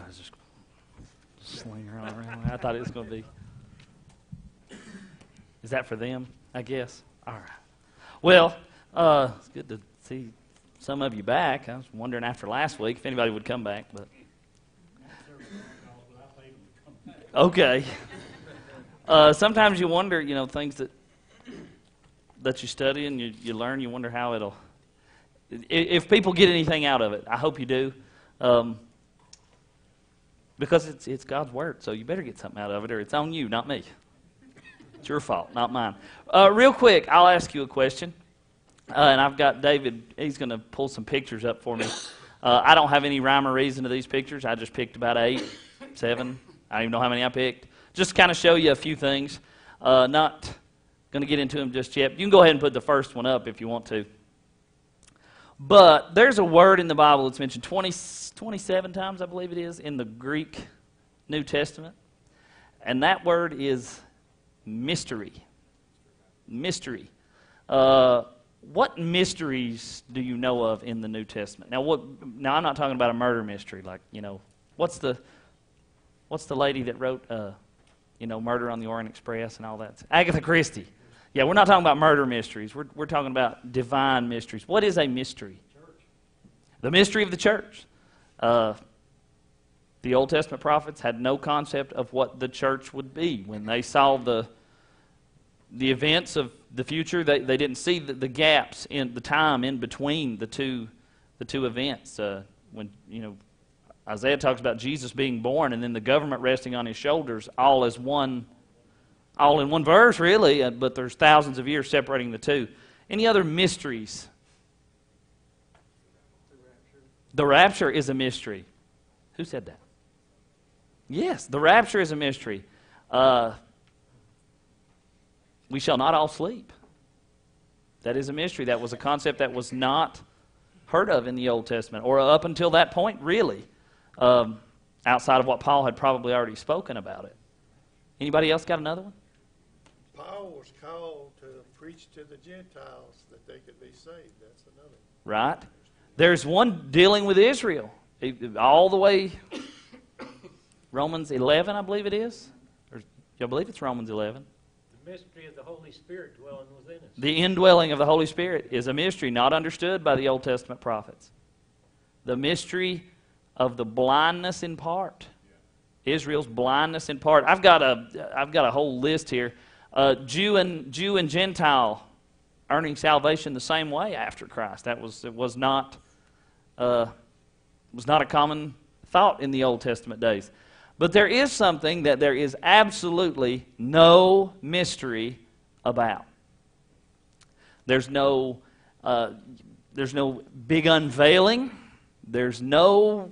everybody's just slinging around. I thought it was going to be. Is that for them, I guess? All right. Well, it's good to see some of you back. I was wondering after last week if anybody would come back, but okay. Sometimes you wonder, things that you study and you learn. You wonder how it'll. If people get anything out of it, I hope you do, because it's God's word. So you better get something out of it, or it's on you, not me. It's your fault, not mine. Real quick, I'll ask you a question. And I've got David, he's going to pull some pictures up for me. I don't have any rhyme or reason to these pictures. I just picked about 8, 7. I don't even know how many I picked. Just to kind of show you a few things. Not going to get into them just yet. You can go ahead and put the first one up if you want to. But there's a word in the Bible that's mentioned 27 times, I believe it is, in the Greek New Testament. And that word is mystery. Mystery. What mysteries do you know of in the New Testament? Now, I'm not talking about a murder mystery. Like, what's the lady that wrote, Murder on the Orient Express and all that? Agatha Christie. Yeah, we're not talking about murder mysteries. We're talking about divine mysteries. What is a mystery? Church. The mystery of the church. The Old Testament prophets had no concept of what the church would be. When they saw the events of the future, they didn't see the gaps in the time in between the two events. When Isaiah talks about Jesus being born and then the government resting on his shoulders, all in one verse, really. But there's thousands of years separating the two. Any other mysteries? The rapture is a mystery. Who said that? Yes, the rapture is a mystery. We shall not all sleep. That is a mystery. That was a concept that was not heard of in the Old Testament, or up until that point, really, outside of what Paul had probably already spoken about it. Anybody else got another one? Paul was called to preach to the Gentiles that they could be saved. That's another one. Right. There's one dealing with Israel, all the way, Romans 11, I believe it is. I believe it's Romans 11. Mystery of the Holy Spirit dwelling within us. The indwelling of the Holy Spirit is a mystery not understood by the Old Testament prophets. The mystery of the blindness in part. Israel's blindness in part. I've got a whole list here. Jew and Gentile earning salvation the same way after Christ. It was not a common thought in the Old Testament days. But there is something that there is absolutely no mystery about. There's no big unveiling. There's no,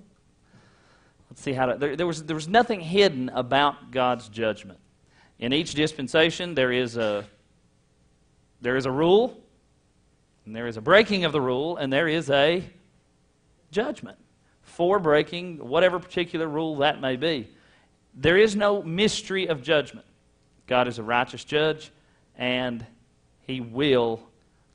there was nothing hidden about God's judgment. In each dispensation there is a rule, and there is a breaking of the rule, and there is a judgment for breaking whatever particular rule that may be. There is no mystery of judgment. God is a righteous judge, and He will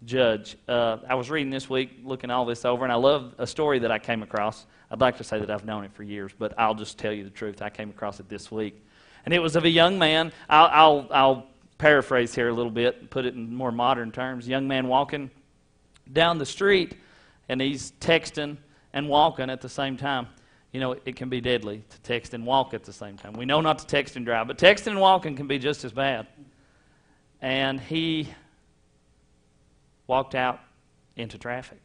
judge. I was reading this week, looking all this over, and I love a story that I came across. I'd like to say that I've known it for years, but I'll just tell you the truth. I came across it this week. And it was of a young man. I'll paraphrase here a little bit and put it in more modern terms. A young man walking down the street, and he's texting and walking at the same time. It can be deadly to text and walk at the same time. We know not to text and drive, but texting and walking can be just as bad. And he walked out into traffic.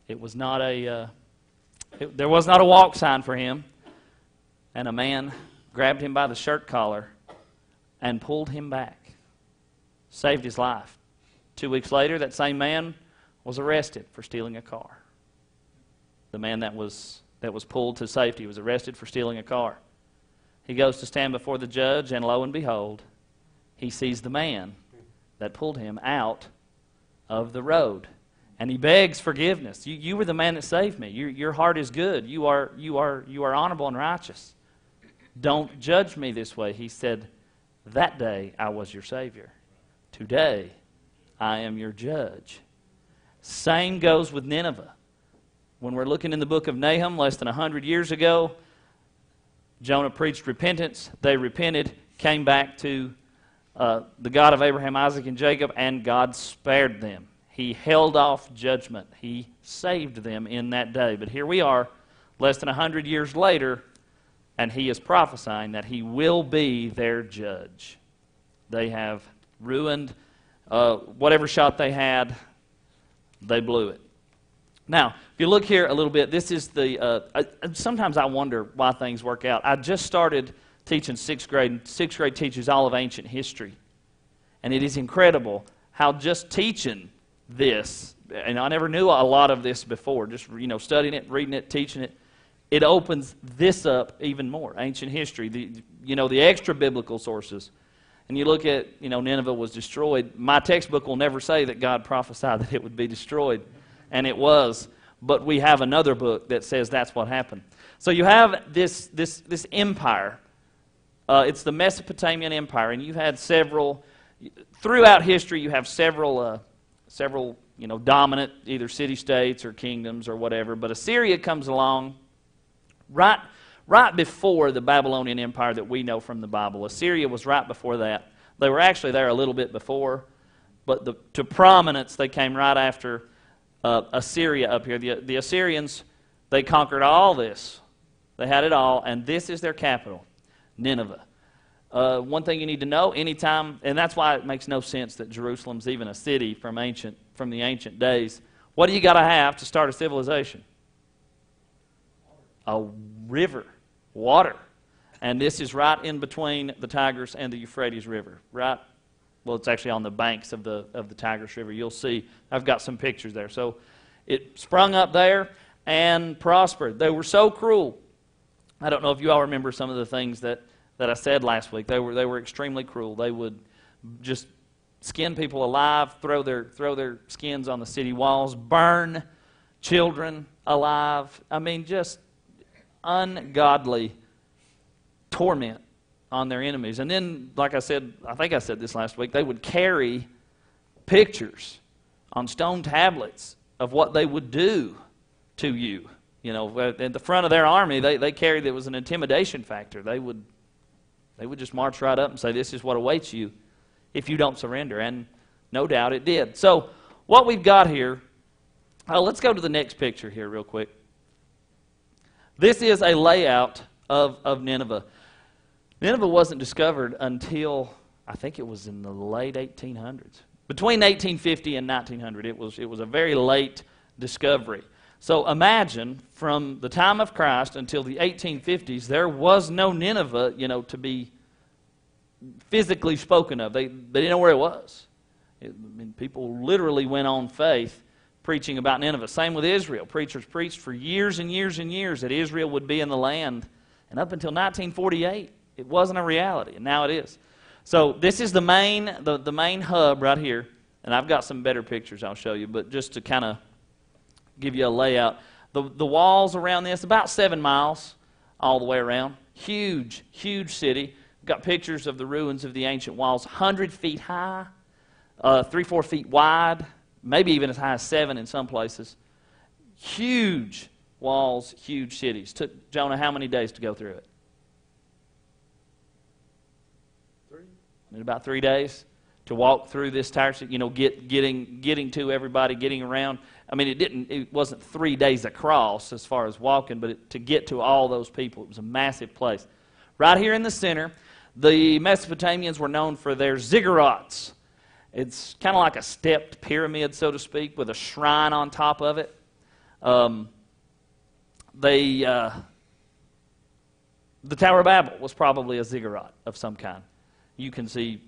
It was not there was not a walk sign for him, and a man grabbed him by the shirt collar and pulled him back. Saved his life. 2 weeks later, that same man was arrested for stealing a car. The man that was pulled to safety was arrested for stealing a car. He goes to stand before the judge, and lo and behold, he sees the man that pulled him out of the road. And he begs forgiveness. You were the man that saved me. Your heart is good. You are honorable and righteous. Don't judge me this way. He said, that day I was your Savior. Today I am your judge. Same goes with Nineveh. When we're looking in the book of Nahum, less than 100 years ago, Jonah preached repentance. They repented, came back to the God of Abraham, Isaac, and Jacob, and God spared them. He held off judgment. He saved them in that day. But here we are, less than 100 years later, and he is prophesying that he will be their judge. They have ruined whatever shot they had. They blew it. Now, if you look here a little bit, this is the, sometimes I wonder why things work out. I just started teaching sixth grade, and sixth grade teaches all of ancient history. And it is incredible how just teaching this, and I never knew a lot of this before, just, studying it, reading it, teaching it, it opens this up even more, ancient history, the extra biblical sources. And you look at, Nineveh was destroyed. My textbook will never say that God prophesied that it would be destroyed. And it was, but we have another book that says that's what happened. So you have this empire. It's the Mesopotamian Empire, and you've had several throughout history. You have several dominant either city-states or kingdoms or whatever. But Assyria comes along right before the Babylonian Empire that we know from the Bible. Assyria was right before that. They were actually there a little bit before, but to prominence they came right after. Assyria up here. The Assyrians, they conquered all this. They had it all, and this is their capital, Nineveh. One thing you need to know, anytime, and that's why it makes no sense that Jerusalem's even a city from the ancient days. What do you got to have to start a civilization? A river, water. And this is right in between the Tigris and the Euphrates River, right? Well, it's actually on the banks of the Tigris River. You'll see, I've got some pictures there. So it sprung up there and prospered. They were so cruel. I don't know if you all remember some of the things that I said last week. They were extremely cruel. They would just skin people alive, throw their skins on the city walls, burn children alive. I mean, just ungodly torment on their enemies. And then, like I said, I think I said this last week, they would carry pictures on stone tablets of what they would do to you. At the front of their army, they carried, it was an intimidation factor. They would just march right up and say, this is what awaits you if you don't surrender. And no doubt it did. So what we've got here, let's go to the next picture here real quick. This is a layout of Nineveh. Nineveh wasn't discovered until, I think it was in the late 1800s. Between 1850 and 1900, it was a very late discovery. So imagine, from the time of Christ until the 1850s, there was no Nineveh, to be physically spoken of. They didn't know where it was. People literally went on faith preaching about Nineveh. Same with Israel. Preachers preached for years and years and years that Israel would be in the land. And up until 1948, it wasn't a reality, and now it is. So this is the main hub right here, and I've got some better pictures I'll show you, but just to kind of give you a layout. The walls around this, about 7 miles all the way around. Huge, huge city. We've got pictures of the ruins of the ancient walls, 100 feet high, 3-4 feet wide, maybe even as high as 7 in some places. Huge walls, huge cities. Took Jonah how many days to go through it? In about 3 days to walk through this entire city, getting to everybody, getting around. I mean, it wasn't 3 days across as far as walking, but to get to all those people, it was a massive place. Right here in the center, the Mesopotamians were known for their ziggurats. It's kind of like a stepped pyramid, so to speak, with a shrine on top of it. The Tower of Babel was probably a ziggurat of some kind. You can see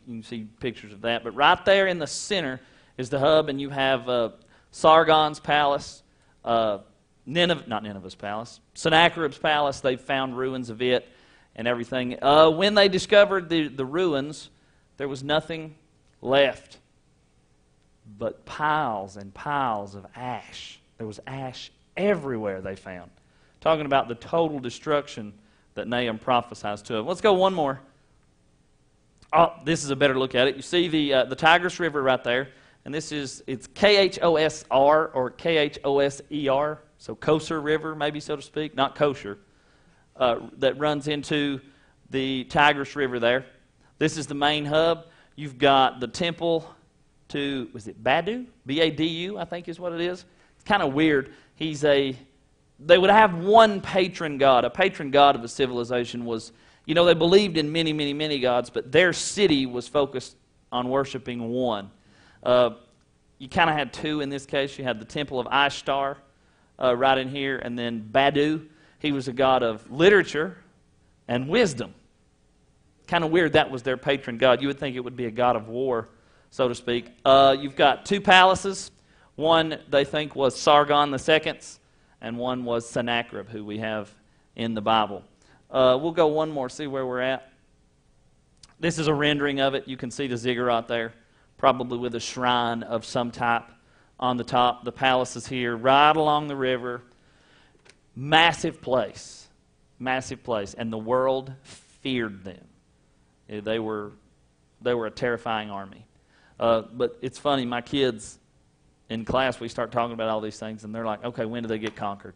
pictures of that. But right there in the center is the hub, and you have Sargon's palace, not Nineveh's palace, Sennacherib's palace. They found ruins of it and everything. When they discovered the ruins, there was nothing left but piles and piles of ash. There was ash everywhere they found. Talking about the total destruction that Nahum prophesies to them. Let's go one more. Oh, this is a better look at it. You see the Tigris River right there, and it's Khosr or Khosser. So Kosher River, maybe so to speak, not kosher, that runs into the Tigris River there. This is the main hub. You've got the temple to, was it Badu? B-A-D-U, I think is what it is. It's kind of weird. They would have one patron god. A patron god of a civilization was, they believed in many, many, many gods, but their city was focused on worshiping one. You kind of had two in this case. You had the temple of Ishtar right in here, and then Badu. He was a god of literature and wisdom. Kind of weird that was their patron god. You would think it would be a god of war, so to speak. You've got two palaces. One, they think, was Sargon II's, and one was Sennacherib, who we have in the Bible. We'll go one more, see where we're at. This is a rendering of it. You can see the ziggurat there, probably with a shrine of some type on the top. The palace is here, right along the river. Massive place, and the world feared them. They were a terrifying army. But it's funny, my kids in class, we start talking about all these things, and they're like, okay, when do they get conquered?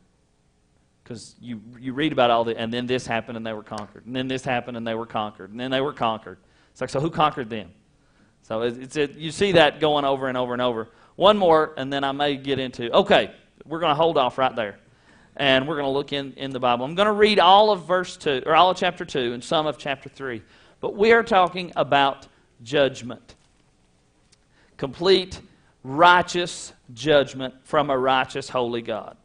Because you read about all the, and then this happened and they were conquered, and then this happened and they were conquered, and then they were conquered. It's like, so who conquered them? So you see that going over and over and over. One more, and then I may get into, okay, we're going to hold off right there. And we're going to look in the Bible. I'm going to read all of verse 2, or all of chapter 2 and some of chapter 3. But we are talking about judgment. Complete, righteous judgment from a righteous, holy God.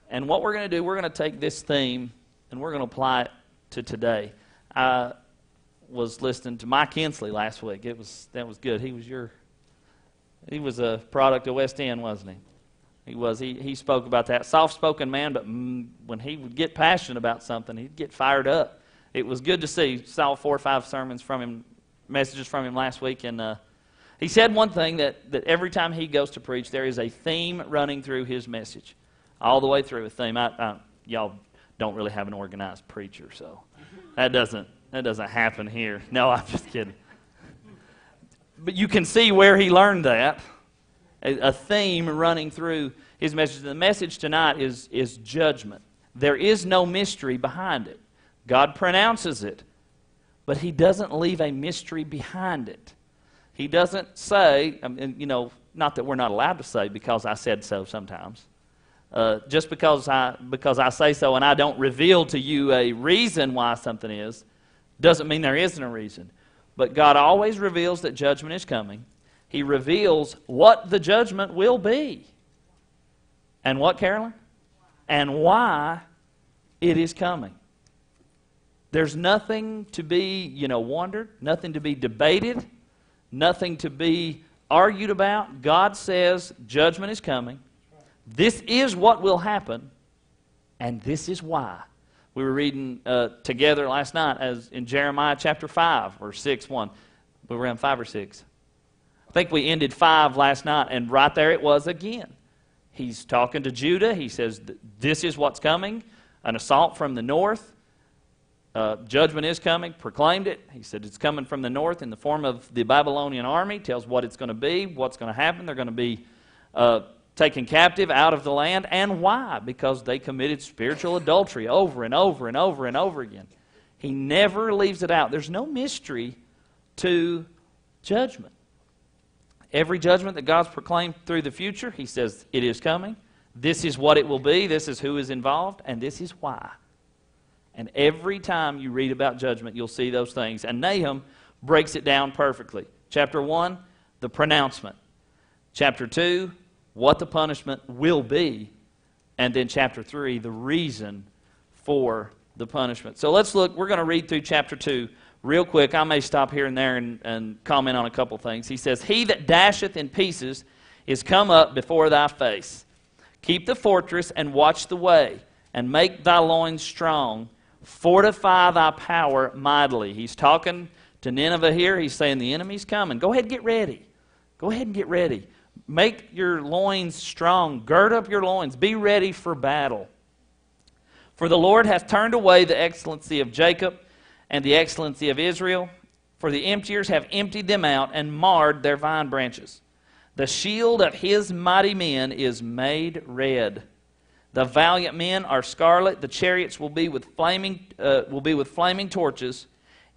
And what we're going to do, we're going to take this theme and we're going to apply it to today. I was listening to Mike Hensley last week. That was good. He was a product of West End, wasn't he? He spoke about that. Soft-spoken man, but when he would get passionate about something, he'd get fired up. It was good to see. Saw 4 or 5 sermons from him, messages from him last week, and he said one thing, that every time he goes to preach, there is a theme running through his message, all the way through a theme. Y'all don't really have an organized preacher, so that doesn't happen here. No, I'm just kidding. But you can see where he learned that. A theme running through his message. The message tonight is judgment. There is no mystery behind it. God pronounces it, but he doesn't leave a mystery behind it. He doesn't say, not that we're not allowed to say because I said so sometimes. Just because I say so and I don't reveal to you a reason why something is, doesn't mean there isn't a reason. But God always reveals that judgment is coming. He reveals what the judgment will be. And what, Carolyn? And why it is coming. There's nothing to be, wondered, nothing to be debated, nothing to be argued about. God says judgment is coming. This is what will happen, and this is why. We were reading together last night as in Jeremiah chapter 5 or 6:1. We were in 5 or 6. I think we ended 5 last night, and right there it was again. He's talking to Judah. He says, this is what's coming, an assault from the north. Judgment is coming, proclaimed it. He said it's coming from the north in the form of the Babylonian army, tells what it's going to be, what's going to happen. They're going to be taken captive out of the land. And why? Because they committed spiritual adultery over and over and over and over again. He never leaves it out. There's no mystery to judgment. Every judgment that God's proclaimed through the future, he says it is coming. This is what it will be. This is who is involved. And this is why. And every time you read about judgment, you'll see those things. And Nahum breaks it down perfectly. Chapter 1, the pronouncement. Chapter 2, what the punishment will be. And then chapter 3, the reason for the punishment. So let's look. We're going to read through chapter 2 real quick. I may stop here and there and comment on a couple things. He says, he that dasheth in pieces is come up before thy face. Keep the fortress and watch the way, and make thy loins strong. Fortify thy power mightily. He's talking to Nineveh here. He's saying the enemy's coming. Go ahead and get ready. Go ahead and get ready. Make your loins strong. Gird up your loins. Be ready for battle. For the Lord hath turned away the excellency of Jacob and the excellency of Israel. For the emptiers have emptied them out and marred their vine branches. The shield of his mighty men is made red. The valiant men are scarlet. The chariots will be with flaming torches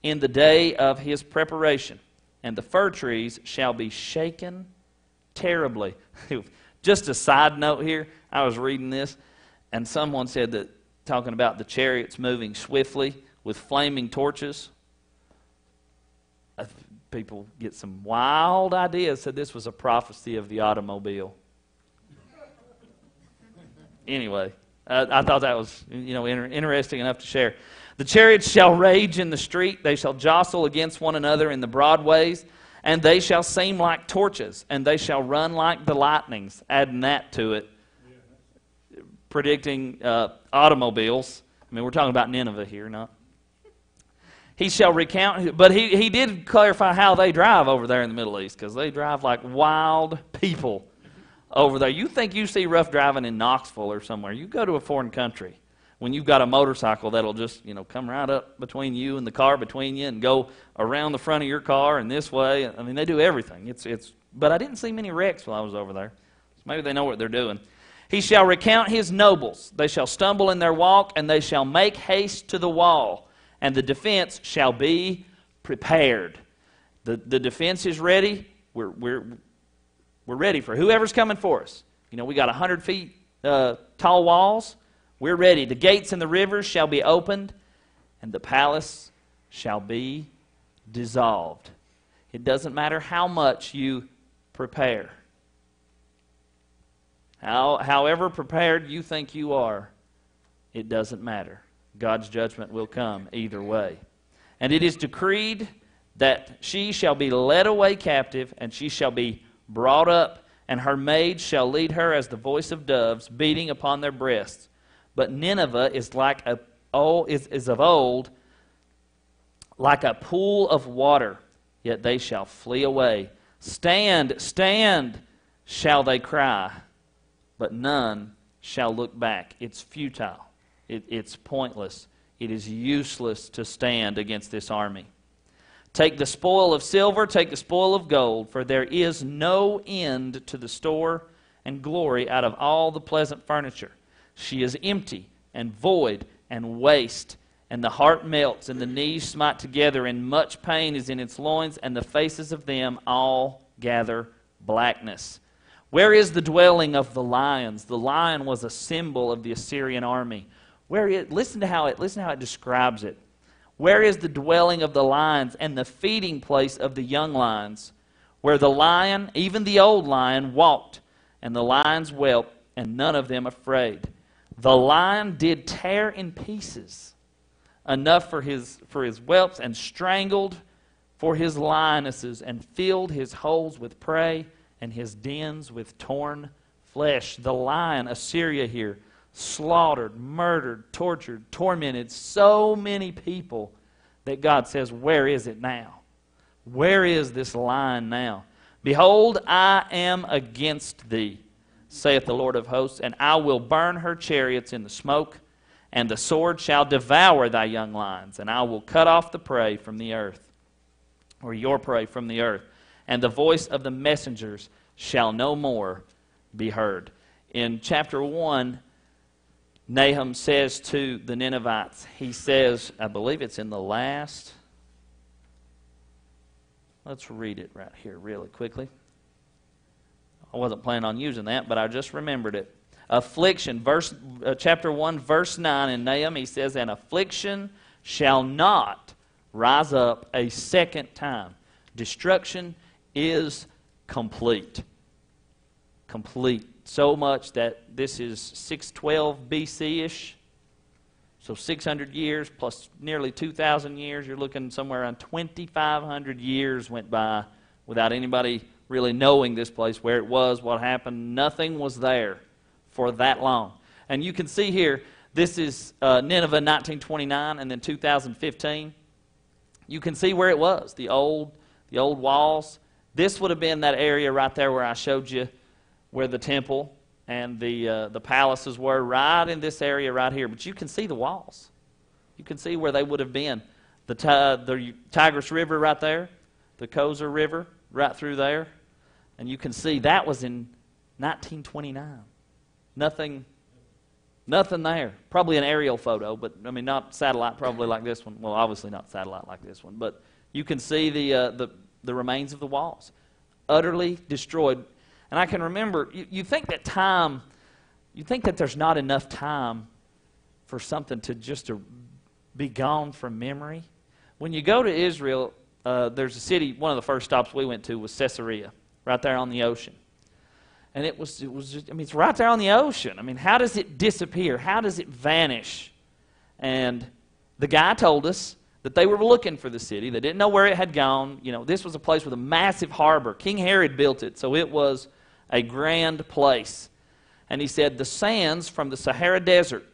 in the day of his preparation. And the fir trees shall be shaken terribly. Just a side note here. I was reading this, and someone said that, talking about the chariots moving swiftly with flaming torches, people get some wild ideas. Said this was a prophecy of the automobile. Anyway, I thought that was interesting enough to share. The chariots shall rage in the street. They shall jostle against one another in the broad ways. And they shall seem like torches. And they shall run like the lightnings. Adding that to it. Predicting automobiles. I mean, we're talking about Nineveh here, not. He shall recount. But he did clarify how they drive over there in the Middle East. Because they drive like wild people over there. You think you see rough driving in Knoxville or somewhere. You go to a foreign country when you've got a motorcycle that'll just, come right up between you and the car between you and go around the front of your car and this way. I mean, they do everything. But I didn't see many wrecks while I was over there. So maybe they know what they're doing. He shall recount his nobles. They shall stumble in their walk, and they shall make haste to the wall. And the defense shall be prepared. The defense is ready. We're ready for whoever's coming for us. We got 100 feet tall walls. We're ready. The gates and the rivers shall be opened, and the palace shall be dissolved. It doesn't matter how much you prepare. However prepared you think you are, it doesn't matter. God's judgment will come either way. And it is decreed that she shall be led away captive, and she shall be brought up, and her maids shall lead her as the voice of doves beating upon their breasts. But Nineveh is of old, like a pool of water, yet they shall flee away. Stand, stand, shall they cry, but none shall look back. It's futile. It's pointless. It is useless to stand against this army. Take the spoil of silver, take the spoil of gold, for there is no end to the store and glory out of all the pleasant furniture. She is empty and void and waste, and the heart melts, and the knees smite together, and much pain is in its loins, and the faces of them all gather blackness. Where is the dwelling of the lions? The lion was a symbol of the Assyrian army. Listen to how it describes it. Where is the dwelling of the lions and the feeding place of the young lions, where the lion, even the old lion, walked, and the lions whelped, and none of them afraid? The lion did tear in pieces enough for his whelps, and strangled for his lionesses, and filled his holes with prey, and his dens with torn flesh. The lion, Assyria here, slaughtered, murdered, tortured, tormented so many people that God says, where is it now? Where is this lion now? Behold, I am against thee, saith the Lord of hosts, and I will burn her chariots in the smoke, and the sword shall devour thy young lions, and I will cut off the prey from the earth, or your prey from the earth, and the voice of the messengers shall no more be heard. In chapter 1, Nahum says to the Ninevites, he says, I believe it's in the last, let's read it right here really quickly. I wasn't planning on using that, but I just remembered it. Affliction, chapter 1, verse 9 in Nahum, he says, an affliction shall not rise up a second time. Destruction is complete. Complete. So much that this is 612 BC-ish. So 600 years plus nearly 2,000 years. You're looking somewhere around 2,500 years went by without anybody really knowing this place, where it was, what happened. Nothing was there for that long. And you can see here, this is Nineveh 1929 and then 2015. You can see where it was, the old walls. This would have been that area right there where I showed you where the temple and the palaces were, right in this area right here. But you can see the walls. You can see where they would have been. The Tigris River right there, the Kozer River right through there. And you can see that was in 1929. Nothing Nothing there. Probably an aerial photo, but I mean not satellite probably like this one. Well, obviously not satellite like this one, but you can see the remains of the walls. Utterly destroyed. And I can remember, you think that time, you think that there's not enough time for something to be gone from memory. When you go to Israel, there's a city, one of the first stops we went to was Caesarea, right there on the ocean. And it was just, I mean, it's right there on the ocean. I mean, how does it disappear? How does it vanish? And the guy told us that they were looking for the city. They didn't know where it had gone. You know, this was a place with a massive harbor. King Herod built it, so it was a grand place. And he said the sands from the Sahara Desert,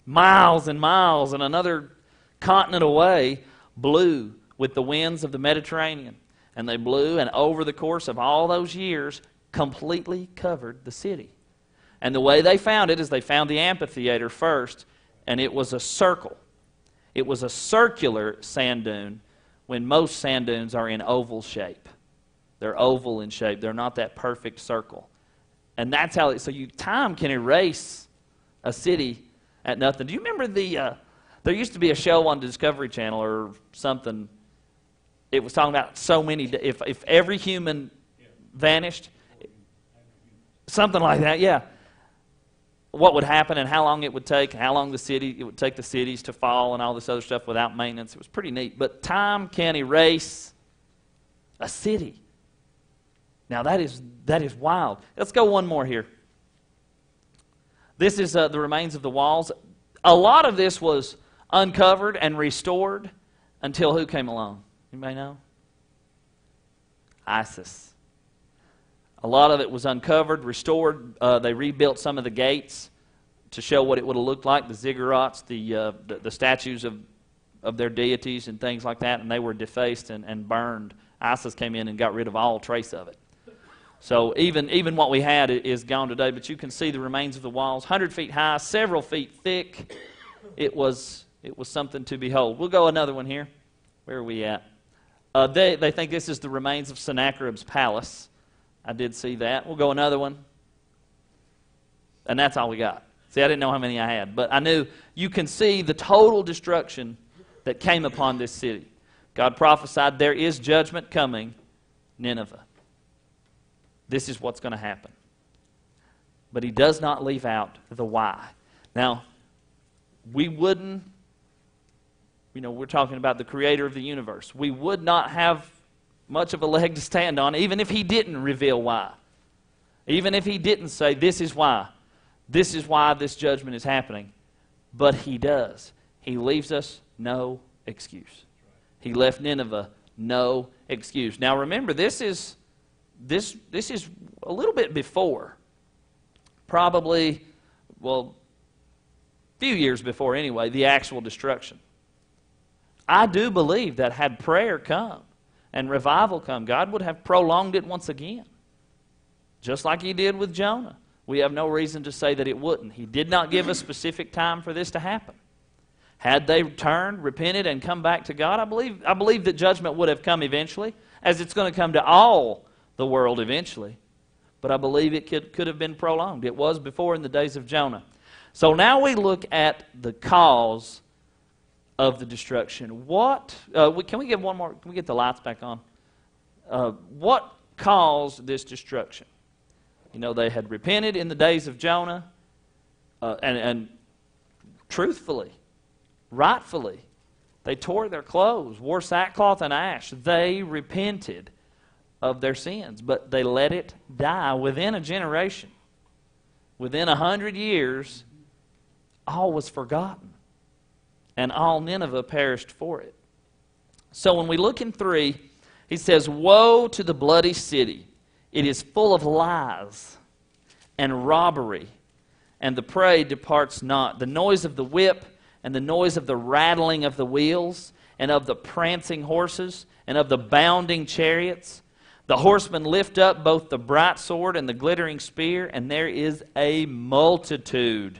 miles and miles and another continent away, blew with the winds of the Mediterranean. And they blew, and over the course of all those years, completely covered the city. And the way they found it is they found the amphitheater first, and it was a circle. It was a circular sand dune when most sand dunes are in oval shape. They're oval in shape. They're not that perfect circle. And that's how, time can erase a city at nothing. Do you remember there used to be a show on Discovery Channel or something. It was talking about so many, if every human vanished, something like that, yeah. What would happen and how long it would take, how long it would take the cities to fall and all this other stuff without maintenance. It was pretty neat. But time can erase a city. Now that is wild. Let's go one more here. This is the remains of the walls. A lot of this was uncovered and restored until who came along? Anybody know? ISIS. A lot of it was uncovered, restored. They rebuilt some of the gates to show what it would have looked like, the ziggurats, the statues of their deities and things like that, and they were defaced and burned. ISIS came in and got rid of all trace of it. So even what we had is gone today, but you can see the remains of the walls, 100 feet high, several feet thick. It was something to behold. We'll go another one here. Where are we at? They think this is the remains of Sennacherib's palace. I did see that. We'll go another one. And that's all we got. See, I didn't know how many I had. But I knew you can see the total destruction that came upon this city. God prophesied there is judgment coming, Nineveh. This is what's going to happen. But he does not leave out the why. Now, we wouldn't, we're talking about the creator of the universe. We would not have much of a leg to stand on, even if he didn't reveal why. Even if he didn't say, this is why this judgment is happening. But he does. He leaves us no excuse. He left Nineveh no excuse. Now remember, this is a little bit before. Probably, a few years before anyway, the actual destruction. I do believe that had prayer come, and revival come, God would have prolonged it once again. Just like he did with Jonah. We have no reason to say that it wouldn't. He did not give a specific time for this to happen. Had they turned, repented, and come back to God, I believe that judgment would have come eventually, as it's going to come to all the world eventually. But I believe it could have been prolonged. It was before in the days of Jonah. So now we look at the cause of the destruction. Can we get one more? Can we get the lights back on? What caused this destruction? They had repented in the days of Jonah, and truthfully, rightfully, they tore their clothes, wore sackcloth and ash. They repented of their sins, but they let it die within a generation. Within 100 years, all was forgotten. And all Nineveh perished for it. So when we look in 3, he says, woe to the bloody city. It is full of lies and robbery, and the prey departs not. The noise of the whip and the noise of the rattling of the wheels and of the prancing horses and of the bounding chariots. The horsemen lift up both the bright sword and the glittering spear, and there is a multitude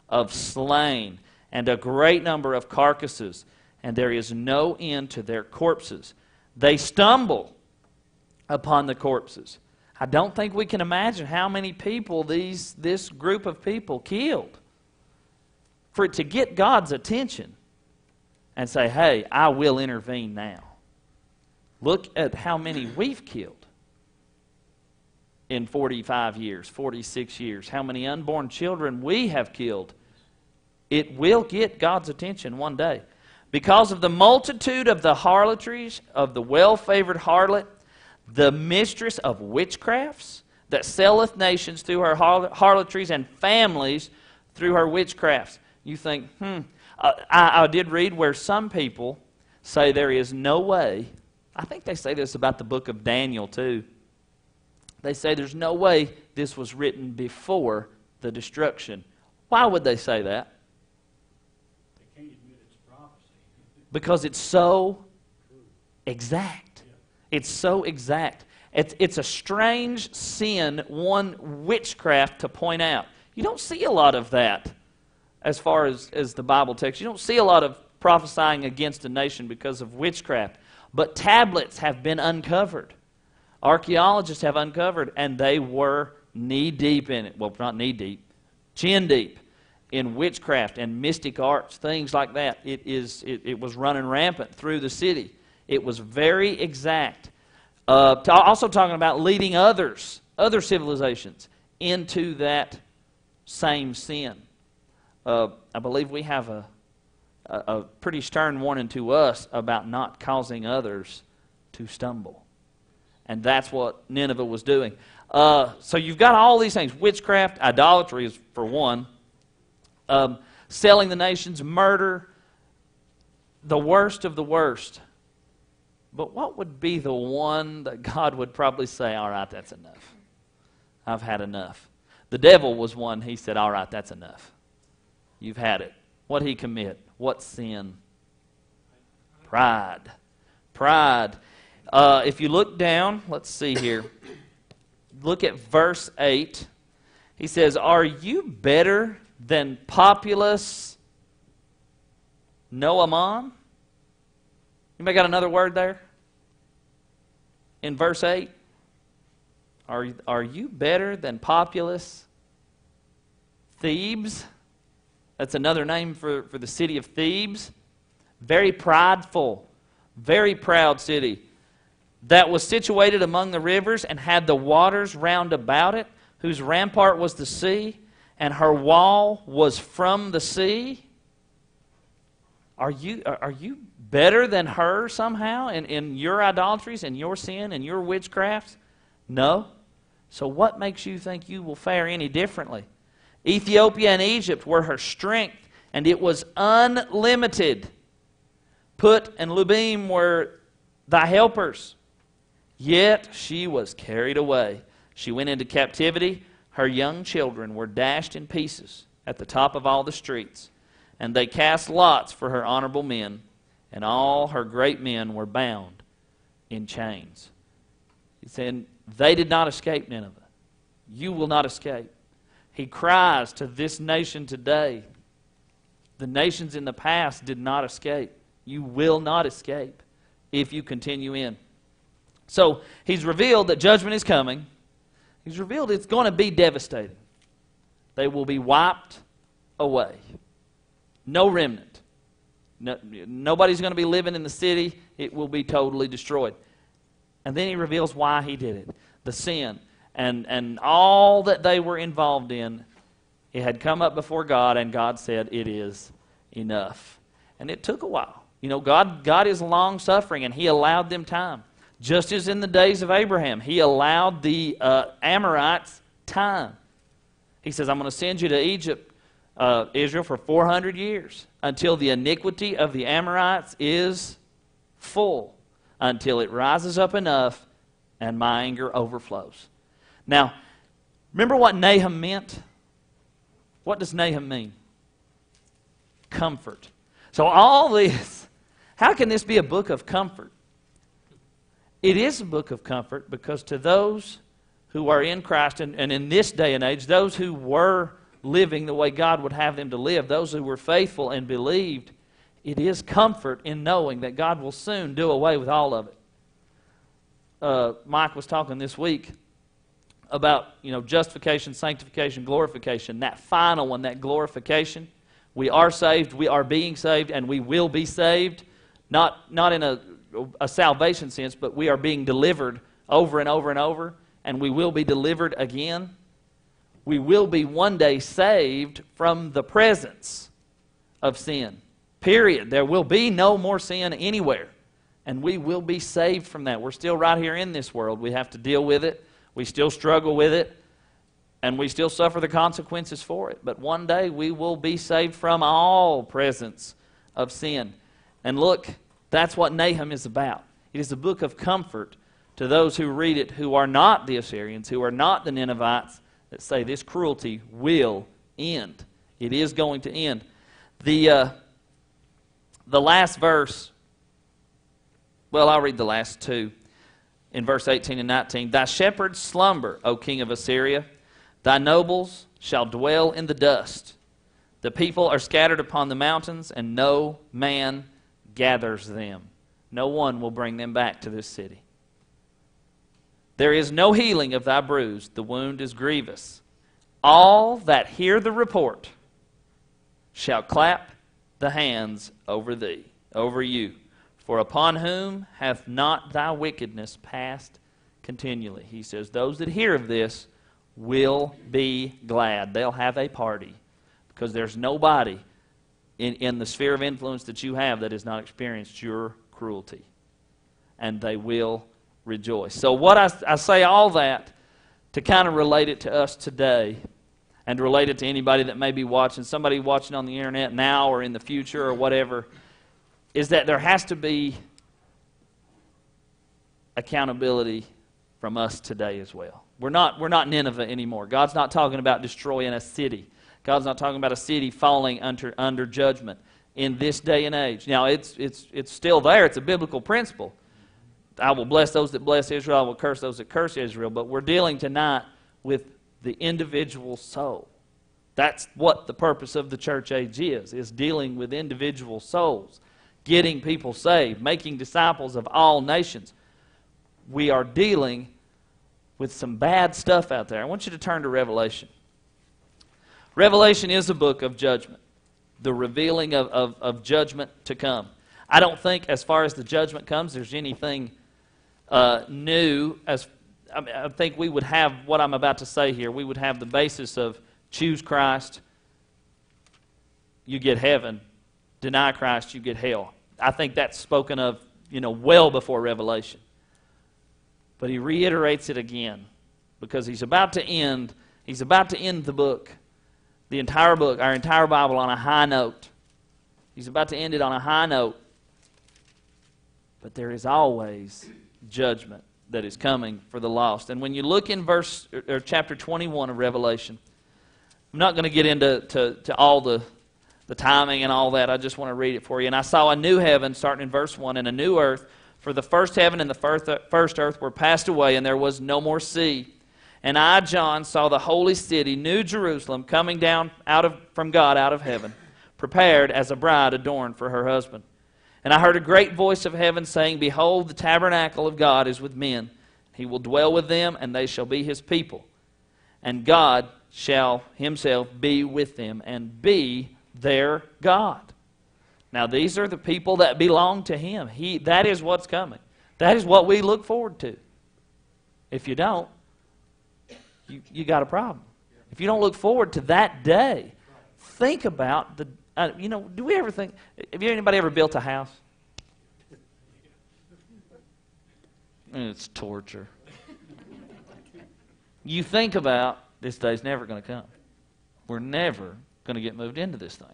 of slain and a great number of carcasses, and there is no end to their corpses. They stumble upon the corpses, I don't think we can imagine how many people this group of people killed. For it to get God's attention and say, hey, I will intervene now. Look at how many we've killed in 45 years, 46 years. How many unborn children we have killed. It will get God's attention one day. Because of the multitude of the harlotries, of the well-favored harlot, the mistress of witchcrafts, that selleth nations through her harlotries and families through her witchcrafts. You think, I did read where some people say there is no way. I think they say this about the book of Daniel too. They say there's no way this was written before the destruction. Why would they say that? They can't admit it's prophecy. Because it's so exact. It's so exact. It's a strange sin, one witchcraft to point out. You don't see a lot of that as far as the Bible text. You don't see a lot of prophesying against a nation because of witchcraft. But tablets have been uncovered. Archaeologists have uncovered, and they were knee-deep in it. Well, not knee-deep, chin-deep in witchcraft and mystic arts, things like that. It was running rampant through the city. It was very exact. Also talking about leading other civilizations into that same sin. I believe we have a pretty stern warning to us about not causing others to stumble. And that's what Nineveh was doing. So you've got all these things. Witchcraft, idolatry is for one. Selling the nations, murder, the worst of the worst. But what would be the one that God would probably say, all right, that's enough. I've had enough. The devil was one, he said, all right, that's enough. You've had it. What did he commit? What sin? Pride. Pride. If you look down, let's see here. Look at verse 8. He says, are you better than populous Nahum? Anybody got another word there? In verse 8? Are you better than populous Thebes? That's another name for the city of Thebes. Very prideful, very proud city. That was situated among the rivers and had the waters round about it, whose rampart was the sea, and her wall was from the sea. Are you better than her somehow in your idolatries and your sin and your witchcrafts? No. So what makes you think you will fare any differently? Ethiopia and Egypt were her strength, and it was unlimited. Put and Lubim were thy helpers. Yet she was carried away. She went into captivity. Her young children were dashed in pieces at the top of all the streets. And they cast lots for her honorable men, and all her great men were bound in chains. He said, they did not escape Nineveh. You will not escape. He cries to this nation today. The nations in the past did not escape. You will not escape if you continue in. So he's revealed that judgment is coming. He's revealed it's going to be devastating. They will be wiped away. No remnant. Nobody's going to be living in the city. It will be totally destroyed. And then he reveals why he did it. The sin. And all that they were involved in, it had come up before God, and God said, it is enough. And it took a while. You know, God is long-suffering, and He allowed them time. Just as in the days of Abraham, He allowed the Amorites time. He says, I'm going to send you to Egypt, Israel, for 400 years, until the iniquity of the Amorites is full, until it rises up enough, and my anger overflows. Now, remember what Nahum meant? What does Nahum mean? Comfort. So all this, how can this be a book of comfort? It is a book of comfort because to those who are in Christ, and in this day and age, those who were living the way God would have them to live, those who were faithful and believed, it is comfort in knowing that God will soon do away with all of it. Mike was talking this week about, justification, sanctification, glorification. That final one, that glorification, we are saved, we are being saved, and we will be saved. Not in a salvation sense, but we are being delivered over and over and over, and we will be delivered again. We will be one day saved from the presence of sin. Period. There will be no more sin anywhere. And we will be saved from that. We're still right here in this world. We have to deal with it. We still struggle with it. And we still suffer the consequences for it. But one day we will be saved from all presence of sin. And look, that's what Nahum is about. It is a book of comfort to those who read it who are not the Assyrians, who are not the Ninevites, that say this cruelty will end. It is going to end. The last verse, well, I'll read the last two. In verse 18 and 19, Thy shepherds slumber, O king of Assyria. Thy nobles shall dwell in the dust. The people are scattered upon the mountains, and no man gathers them. No one will bring them back to this city. There is no healing of thy bruise. The wound is grievous. All that hear the report shall clap the hands over thee, over you. For upon whom hath not thy wickedness passed continually? He says, those that hear of this will be glad. They'll have a party. Because there's nobody in the sphere of influence that you have that has not experienced your cruelty. And they will rejoice. So what I say all that to kind of relate it to us today, and relate it to anybody that may be watching, somebody watching on the internet now or in the future or whatever, is that there has to be accountability from us today as well. We're not Nineveh anymore. God's not talking about destroying a city. God's not talking about a city falling under judgment in this day and age. Now, it's still there. It's a biblical principle. I will bless those that bless Israel. I will curse those that curse Israel. But we're dealing tonight with the individual soul. That's what the purpose of the church age is dealing with individual souls, getting people saved, making disciples of all nations. We are dealing with some bad stuff out there. I want you to turn to Revelation. Revelation is a book of judgment, the revealing of judgment to come. I don't think as far as the judgment comes there's anything new. I think we would have what I'm about to say here. We would have the basis of choose Christ, you get heaven. Deny Christ, you get hell. I think that's spoken of, well before Revelation. But he reiterates it again because he's about to end the book, the entire book, our entire Bible on a high note. He's about to end it on a high note. But there is always judgment that is coming for the lost. And when you look in chapter 21 of Revelation, I'm not going to get into all the timing and all that. I just want to read it for you. And I saw a new heaven, starting in verse 1, and a new earth, for the first heaven and the first earth were passed away, and there was no more sea. And I, John, saw the holy city, New Jerusalem, coming down from God out of heaven, prepared as a bride adorned for her husband. And I heard a great voice of heaven saying, Behold, the tabernacle of God is with men. He will dwell with them, and they shall be his people. And God shall himself be with them, and be their God. Now these are the people that belong to him. That is what's coming. That is what we look forward to. If you don't, you got a problem. If you don't look forward to that day, think about the... do we ever think... Have anybody ever built a house? It's torture. You think about, this day's never going to come. We're never going to get moved into this thing.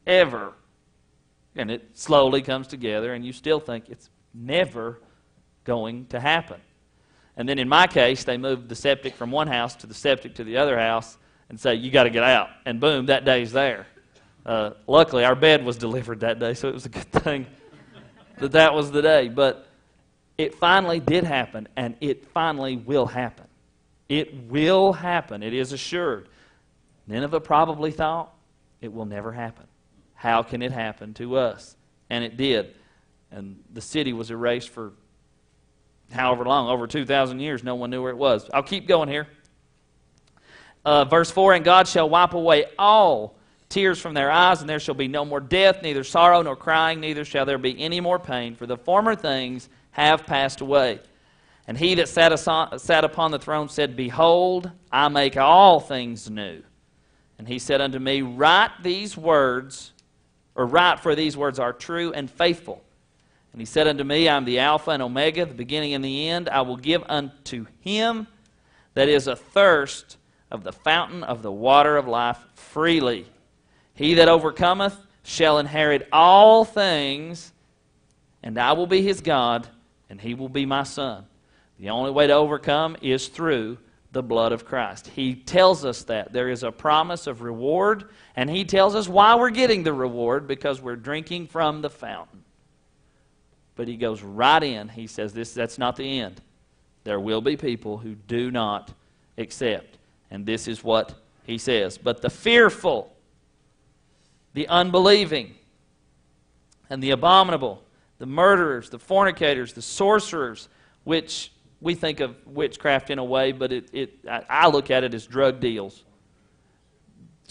Ever. And it slowly comes together, and you still think it's never going to happen. And then in my case, they moved the septic from one house to the septic to the other house and say, you got to get out. And boom, that day's there. Luckily, our bed was delivered that day, so it was a good thing that was the day. But it finally did happen, and it finally will happen. It will happen. It is assured. Nineveh probably thought it will never happen. How can it happen to us? And it did. And the city was erased for however long, over 2,000 years. No one knew where it was. I'll keep going here. Verse 4, and God shall wipe away all tears from their eyes, and there shall be no more death, neither sorrow nor crying, neither shall there be any more pain, for the former things have passed away. And he that sat upon the throne said, Behold, I make all things new. And he said unto me, Write, for these words are true and faithful. And he said unto me, I am the Alpha and Omega, the beginning and the end. I will give unto him that is athirst of the fountain of the water of life freely. He that overcometh shall inherit all things, and I will be his God, and he will be my son. The only way to overcome is through the blood of Christ. He tells us that. There is a promise of reward, and he tells us why we're getting the reward, because we're drinking from the fountain. But he goes right in. He says that's not the end. There will be people who do not accept. And this is what he says. But the fearful, the unbelieving, and the abominable, the murderers, the fornicators, the sorcerers, which we think of witchcraft in a way, but I look at it as drug deals.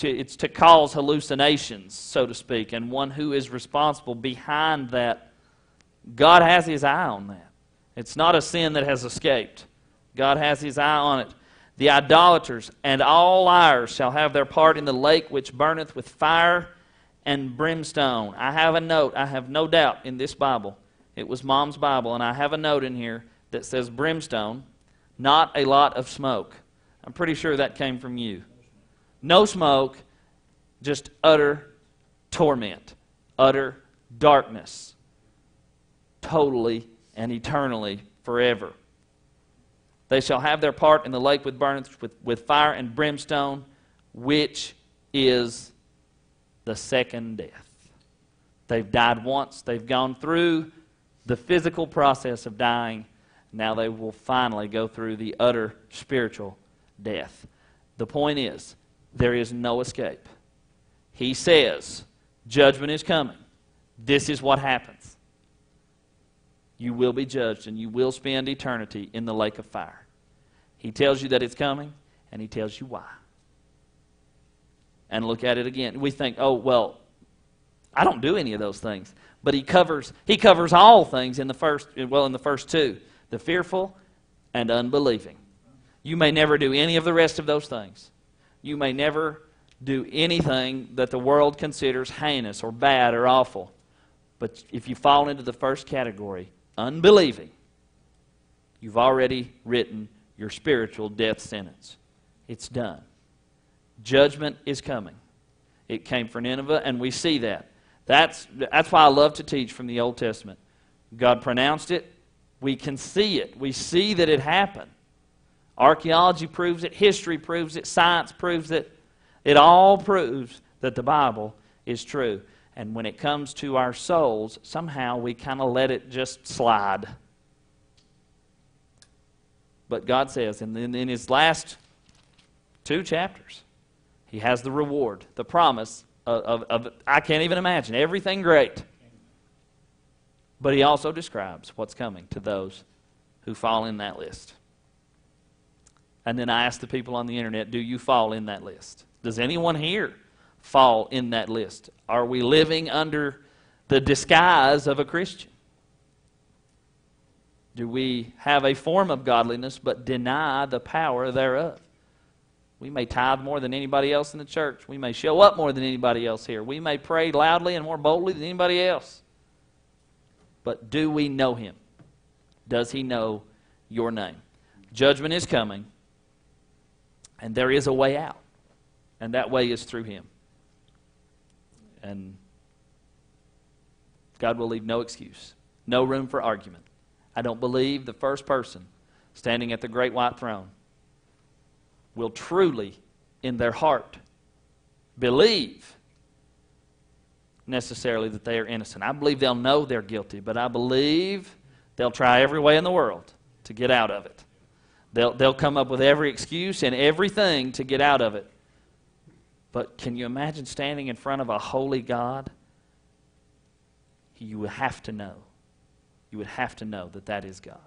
It's to cause hallucinations, so to speak, and one who is responsible behind that. God has his eye on that. It's not a sin that has escaped. God has his eye on it. The idolaters and all liars shall have their part in the lake which burneth with fire and brimstone. I have a note, I have no doubt, in this Bible. It was Mom's Bible, and I have a note in here that says brimstone, not a lot of smoke. I'm pretty sure that came from you. No smoke, just utter torment, utter darkness, totally and eternally forever. They shall have their part in the lake with burneth with fire and brimstone, which is the second death. They've died once. They've gone through the physical process of dying. Now they will finally go through the utter spiritual death. The point is, there is no escape. He says, judgment is coming. This is what happens. You will be judged, and you will spend eternity in the lake of fire. He tells you that it's coming, and he tells you why. And look at it again. We think, oh, well, I don't do any of those things. But he covers all things in the first two. The fearful and unbelieving. You may never do any of the rest of those things. You may never do anything that the world considers heinous or bad or awful. But if you fall into the first category, unbelieving, you've already written your spiritual death sentence. It's done. Judgment is coming. It came for Nineveh, and we see that. That's why I love to teach from the Old Testament. God pronounced it. We can see it. We see that it happened. Archaeology proves it. History proves it. Science proves it. It all proves that the Bible is true. And when it comes to our souls, somehow we kind of let it just slide. But God says, and in his last 2 chapters, he has the reward, the promise of I can't even imagine, everything great. But he also describes what's coming to those who fall in that list. And then I ask the people on the internet, do you fall in that list? Does anyone here fall in that list? Are we living under the disguise of a Christian? Do we have a form of godliness but deny the power thereof? We may tithe more than anybody else in the church. We may show up more than anybody else here. We may pray loudly and more boldly than anybody else. But do we know him? Does he know your name? Judgment is coming, and there is a way out. And that way is through him. And God will leave no excuse, no room for argument. I don't believe the first person standing at the great white throne will truly, in their heart, believe necessarily that they are innocent. I believe they'll know they're guilty, but I believe they'll try every way in the world to get out of it. They'll come up with every excuse and everything to get out of it. But can you imagine standing in front of a holy God? You would have to know. You would have to know that that is God.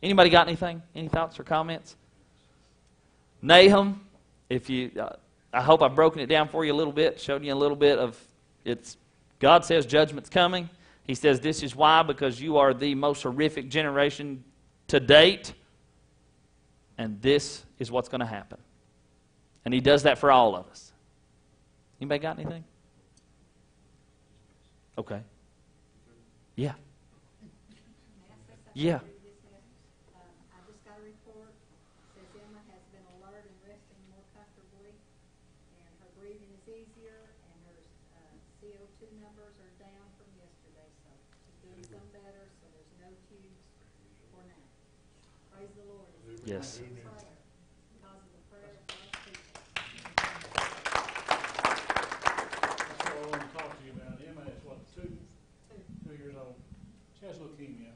Anybody got anything? Any thoughts or comments? Nahum If you, I hope I've broken it down for you a little bit, showed you a little bit of it's. God says judgment's coming. He says this is why, because you are the most horrific generation to date, and this is what's going to happen. And He does that for all of us. Anybody got anything? Okay. Yeah. Yeah. I just got a report. Says Emma has been alert and resting more comfortably, and her breathing is easier, and her CO2 numbers are down from yesterday. So she's doing some better. So there's no tubes for now. Praise the Lord. Yes. Prayer, because of the prayer of God's people. That's what I want to talk to you about. Emma is what, 2 years old. She has leukemia,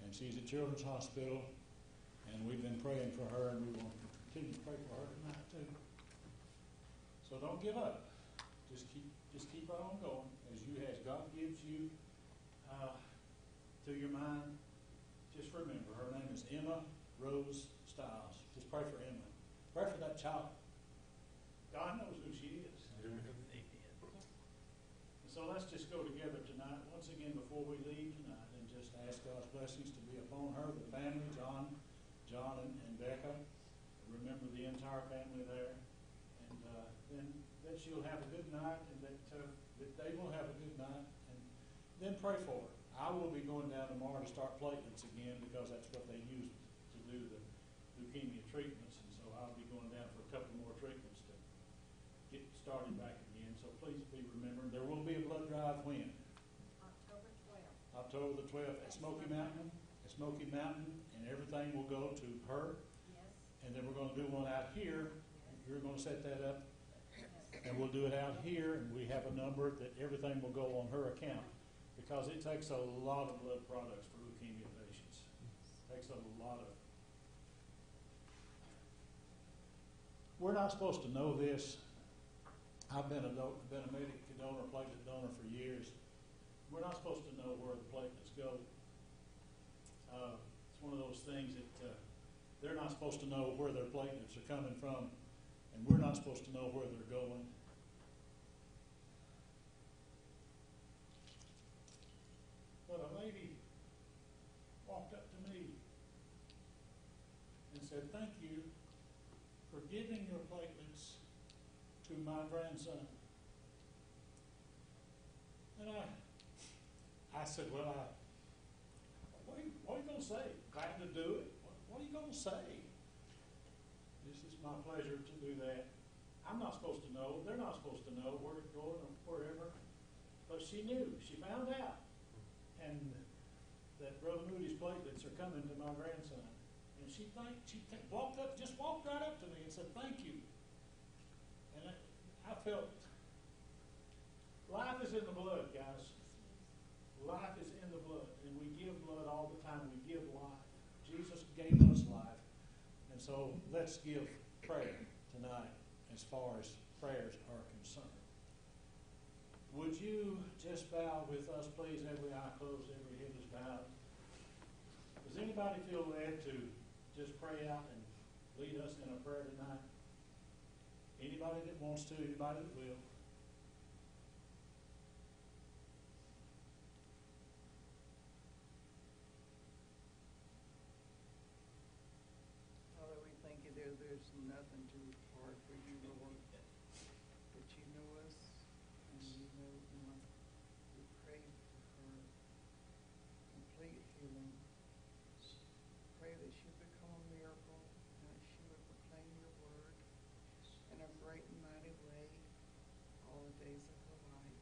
and she's at Children's Hospital, and we've been praying for her, and we will continue to pray for her tonight too. So don't give up. Just keep right on going as God gives you to your mind. Just remember, her name is Emma Rose Stiles. Just pray for Emma. Pray for that child. God knows who she is. So let's just go together tonight, once again, before we leave tonight, and just ask God's blessings to be upon her, the family, John and Becca. Remember the entire family there. And then that she'll have a good night, and that they will have a good night. And then pray for her. I will be going down tomorrow to start platelets again, because that's what they use to do the leukemia treatments. And so I'll be going down for a couple more treatments to get started back again. So please be remembered. There will be a blood drive when? October 12th. October the 12th at Smoky Mountain. At Smoky Mountain, and everything will go to her. Yes. And then we're going to do one out here. Yes. You're going to set that up. Yes. And we'll do it out here, and we have a number that everything will go on her account. Because it takes a lot of blood products for leukemia patients. It takes a lot of. We're not supposed to know this. I've been a medic donor, platelet donor for years. We're not supposed to know where the platelets go. It's one of those things that they're not supposed to know where their platelets are coming from, and we're not supposed to know where they're going. But a lady walked up to me and said, "Thank you for giving your platelets to my grandson." And I said, "Well, what are you going to say? Glad to do it. What are you going to say? This is my pleasure to do that." I'm not supposed to know. They're not supposed to know where it's going or wherever. But she knew. She found out. And that Brother Moody's platelets are coming to my grandson. And she walked right up to me and said, "Thank you." And I felt life is in the blood, guys. Life is in the blood. And we give blood all the time. We give life. Jesus gave us life. And so let's give prayer tonight as far as prayers are concerned. Would you just bow with us, please? Every eye closed, every head is bowed. Does anybody feel led to just pray out and lead us in a prayer tonight? Anybody that wants to, anybody that will. Father, we thank you there's nothing too hard for you, Lord, that you know us and you know Emma. We pray for her complete healing. Pray that she become a miracle and that she would proclaim your word in a great and mighty way all the days of her life.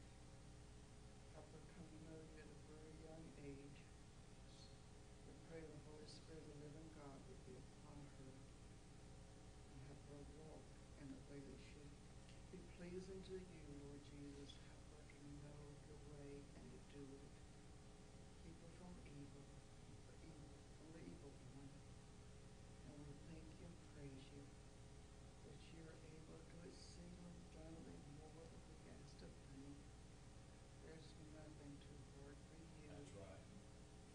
Help her come to know you at a very young age. We pray the Holy Spirit, the living God, would be upon her and help her walk in a way that should be pleasing to you, Lord Jesus. Help her to know your way and to do it. Keep her from evil, from the evil one. And we thank you and praise you that you're able to do exceedingly abundantly more than we can ask to think. There's nothing too hard for you. That's right.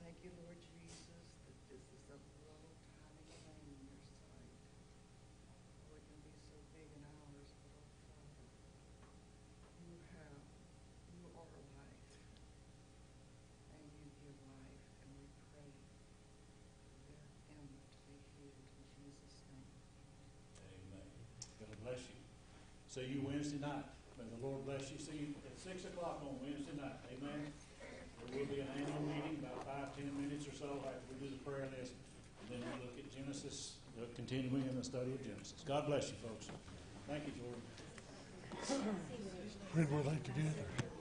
Thank you, Lord Jesus, that this is a little tiny thing in your sight. We can be so See you Wednesday night. May the Lord bless you. See you at 6 o'clock on Wednesday night. Amen. There will be an annual meeting, about 5-10 minutes or so after we do the prayer list. And then we'll look at Genesis, continuing in the study of Genesis. God bless you, folks. Thank you, Jordan. When were they together?